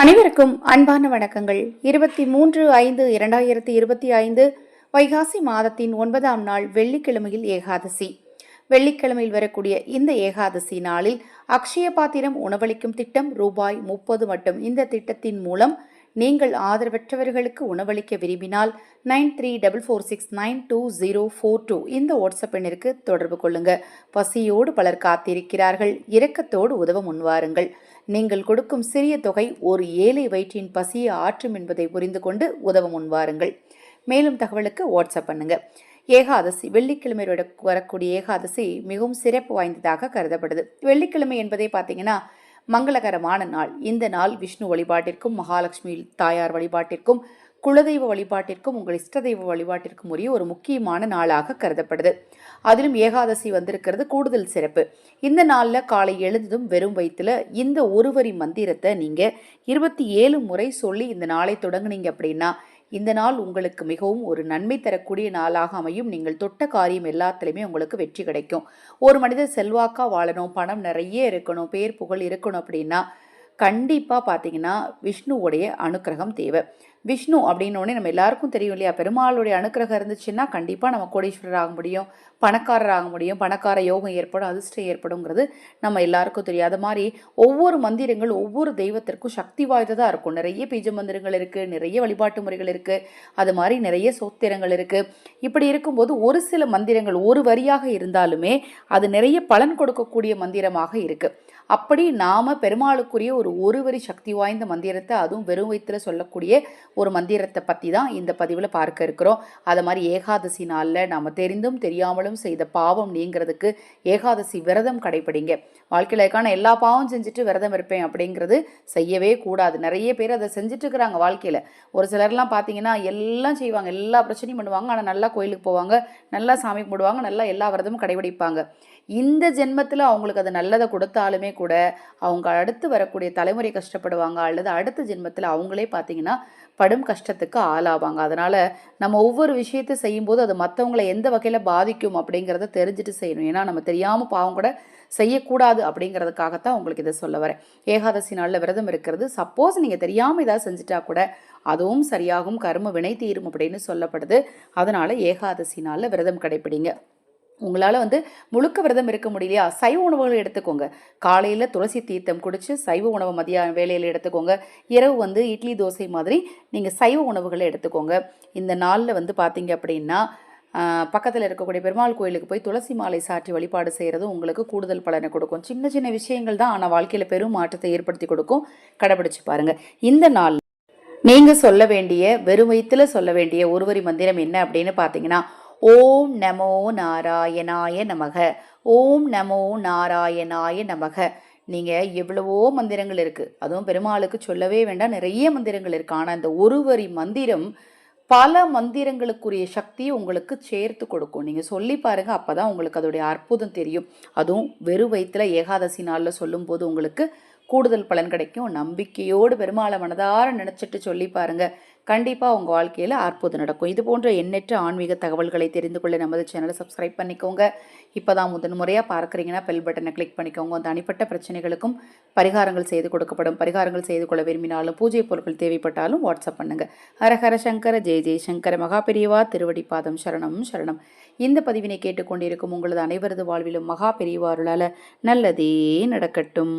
அனைவருக்கும் அன்பான வணக்கங்கள். 23/5/2025 வைகாசி மாதத்தின் 9ஆம் நாள் வெள்ளிக்கிழமையில் ஏகாதசி. வெள்ளிக்கிழமையில் வரக்கூடிய இந்த ஏகாதசி நாளில் அக்ஷய பாத்திரம் உணவளிக்கும் திட்டம் ரூபாய் 30 மட்டும். இந்த திட்டத்தின் மூலம் நீங்கள் ஆதரவற்றவர்களுக்கு உணவளிக்க விரும்பினால் 9346920042 இந்த வாட்ஸ்அப் எண்ணிற்கு தொடர்பு கொள்ளுங்க. பசியோடு பலர் காத்திருக்கிறார்கள். இரக்கத்தோடு உதவ முன்வாருங்கள். நீங்கள் கொடுக்கும் சிறிய தொகை ஒரு ஏழை வயிற்றின் பசியை ஆற்றும் என்பதை புரிந்து கொண்டு உதவ முன்வாருங்கள். மேலும் தகவலுக்கு வாட்ஸ்அப் பண்ணுங்க. ஏகாதசி வெள்ளிக்கிழமை வரக்கூடிய ஏகாதசி மிகவும் சிறப்பு வாய்ந்ததாக கருதப்படுது. வெள்ளிக்கிழமை என்பதை பார்த்தீங்கன்னா மங்களகரமான நாள். இந்த நாள் விஷ்ணு வழிபாட்டிற்கும் மகாலட்சுமி தாயார் வழிபாட்டிற்கும் குலதெய்வ வழிபாட்டிற்கும் உங்கள் இஷ்ட தெய்வ வழிபாட்டிற்கும் உரிய ஒரு முக்கியமான நாளாக கருதப்படுது. அதிலும் ஏகாதசி வந்திருக்கிறது கூடுதல் சிறப்பு. இந்த நாளில் காலை எழுந்ததும் வெறும் வயிற்றுல இந்த ஒரு வரி மந்திரத்தை நீங்கள் 27 முறை சொல்லி இந்த நாளை தொடங்குனீங்க அப்படின்னா இந்த நாள் உங்களுக்கு மிகவும் ஒரு நன்மை தரக்கூடிய நாளாக அமையும். நீங்கள் தொட்ட காரியம் எல்லாத்துலேயுமே உங்களுக்கு வெற்றி கிடைக்கும். ஒரு மனிதர் செல்வாக்காக வாழணும், பணம் நிறைய இருக்கணும், பேர் புகழ் இருக்கணும் அப்படின்னா கண்டிப்பாக பார்த்தீங்கன்னா விஷ்ணுவுடைய அனுக்கிரகம் தேவை. விஷ்ணு அப்படின்னோடனே நம்ம எல்லாருக்கும் தெரியும் இல்லையா, பெருமாளுடைய அனுக்கிரகம் இருந்துச்சுன்னா கண்டிப்பாக நம்ம கோடீஸ்வரர் ஆக முடியும், பணக்காரர் ஆக முடியும், பணக்கார யோகம் ஏற்படும், அதிர்ஷ்டம் ஏற்படுங்கிறது நம்ம எல்லாருக்கும் தெரியும். அது மாதிரி ஒவ்வொரு மந்திரங்கள் ஒவ்வொரு தெய்வத்திற்கும் சக்தி வாய்ந்ததாக இருக்கும். நிறைய பீஜ மந்திரங்கள் இருக்குது, நிறைய வழிபாட்டு முறைகள் இருக்குது, அது மாதிரி நிறைய சோத்திரங்கள் இருக்குது. இப்படி இருக்கும்போது ஒரு சில மந்திரங்கள் ஒரு வரியாக இருந்தாலுமே அது நிறைய பலன் கொடுக்கக்கூடிய மந்திரமாக இருக்குது. அப்படி நாம் பெருமாளுக்குரிய ஒரு வரி சக்தி வாய்ந்த மந்திரத்தை, அதுவும் வெறும் வயிற்றுல சொல்லக்கூடிய ஒரு மந்திரத்தை பற்றி தான் இந்த பதிவில் பார்க்க இருக்கிறோம். அது மாதிரி ஏகாதசி நாளில் நாம் தெரிந்தும் தெரியாமலும் செய்த பாவம் நீங்கிறதுக்கு ஏகாதசி விரதம் கடைப்பிடிங்க. வாழ்க்கையிலக்கான எல்லா பாவம் செஞ்சுட்டு விரதம் இருப்பேன் அப்படிங்கிறது செய்யவே கூடாது. நிறைய பேர் அதை செஞ்சுட்டு இருக்கிறாங்க வாழ்க்கையில். ஒரு சிலர்லாம் பார்த்தீங்கன்னா எல்லாம் செய்வாங்க, எல்லா பிரச்சனையும் பண்ணுவாங்க, ஆனால் நல்லா கோயிலுக்கு போவாங்க, நல்லா சாமி கும்பிடுவாங்க, நல்லா எல்லா விரதமும் கடைபிடிப்பாங்க. இந்த ஜென்மத்தில் அவங்களுக்கு அது நல்லதை கொடுத்தாலுமே கூட அவங்க அடுத்து வரக்கூடிய தலைமுறை கஷ்டப்படுவாங்க, அல்லது அடுத்த ஜென்மத்தில் அவங்களே பார்த்தீங்கன்னா படும் கஷ்டத்துக்கு ஆளாவாங்க. அதனால் நம்ம ஒவ்வொரு விஷயத்தை செய்யும்போது அது மற்றவங்களை எந்த வகையில் பாதிக்கும் அப்படிங்கிறத தெரிஞ்சுட்டு செய்யணும். ஏன்னா நம்ம தெரியாமல் பாவம் கூட செய்யக்கூடாது அப்படிங்கிறதுக்காகத்தான் உங்களுக்கு இதை சொல்ல வரேன். ஏகாதசி நாளில் விரதம் இருக்கிறது, சப்போஸ் நீங்கள் தெரியாமல் ஏதாவது செஞ்சுட்டா கூட அதுவும் சரியாகும், கர்ம வினை தீரும் அப்படின்னு சொல்லப்படுது. அதனால் ஏகாதசி நாளில் விரதம் கடைப்பிடிங்க. உங்களால் முழுக்க விரதம் இருக்க முடியலையா, சைவ உணவுகளை எடுத்துக்கோங்க. காலையில் துளசி தீர்த்தம் குடித்து சைவ உணவு மதிய வேலையில் எடுத்துக்கோங்க. இரவு இட்லி தோசை மாதிரி நீங்கள் சைவ உணவுகளை எடுத்துக்கோங்க. இந்த நாளில் பார்த்தீங்க அப்படின்னா பக்கத்தில் இருக்கக்கூடிய பெருமாள் கோயிலுக்கு போய் துளசி மாலை சாற்றி வழிபாடு செய்கிறதும் உங்களுக்கு கூடுதல் பலனை கொடுக்கும். சின்ன சின்ன விஷயங்கள் தான், ஆனால் வாழ்க்கையில் பெரும் மாற்றத்தை ஏற்படுத்தி கொடுக்கும். கடைபிடிச்சு பாருங்கள். இந்த நாள் நீங்கள் சொல்ல வேண்டிய வெறும் வயிற்றில் சொல்ல வேண்டிய ஒருவரி மந்திரம் என்ன அப்படின்னு பார்த்தீங்கன்னா, ஓம் நமோ நாராயணாய நமக, ஓம் நமோ நாராயணாய நமக. நீங்கள் எவ்வளவோ மந்திரங்கள் இருக்குது, அதுவும் பெருமாளுக்கு சொல்லவே வேண்டாம், நிறைய மந்திரங்கள் இருக்குது. ஆனால் இந்த ஒரு வரி மந்திரம் பல மந்திரங்களுக்குரிய சக்தியை உங்களுக்கு சேர்த்து கொடுக்கும். நீங்கள் சொல்லி பாருங்கள், அப்போ தான் உங்களுக்கு அதோடைய அற்புதம் தெரியும். அதுவும் வெறும் வயிற்றில் ஏகாதசி நாளில் சொல்லும்போது உங்களுக்கு கூடுதல் பலன் கிடைக்கும். நம்பிக்கையோடு பெருமாளை மனதார நினச்சிட்டு சொல்லி பாருங்கள், கண்டிப்பாக உங்கள் வாழ்க்கையில் அற்புதம் நடக்கும். இது போன்ற எண்ணற்ற ஆன்மீக தகவல்களை தெரிந்து கொள்ள நமது சேனலை சப்ஸ்கிரைப் பண்ணிக்கோங்க. இப்போ தான் முதன்முறையாக பார்க்குறீங்கன்னா பெல் பட்டனை கிளிக் பண்ணிக்கோங்க. தனிப்பட்ட பிரச்சனைகளுக்கும் பரிகாரங்கள் செய்து கொடுக்கப்படும். பரிகாரங்கள் செய்து கொள்ள விரும்பினாலும் பூஜை பொருட்கள் தேவைப்பட்டாலும் வாட்ஸ்அப் பண்ணுங்கள். ஹரஹர சங்கர ஜெய ஜெயசங்கர மகா பெரியவா திருவடி பாதம் சரணம் சரணம். இந்த பதிவினை கேட்டுக்கொண்டிருக்கும் உங்களது அனைவரது வாழ்விலும் மகா பெரியவா அருளால் நல்லதே நடக்கட்டும்.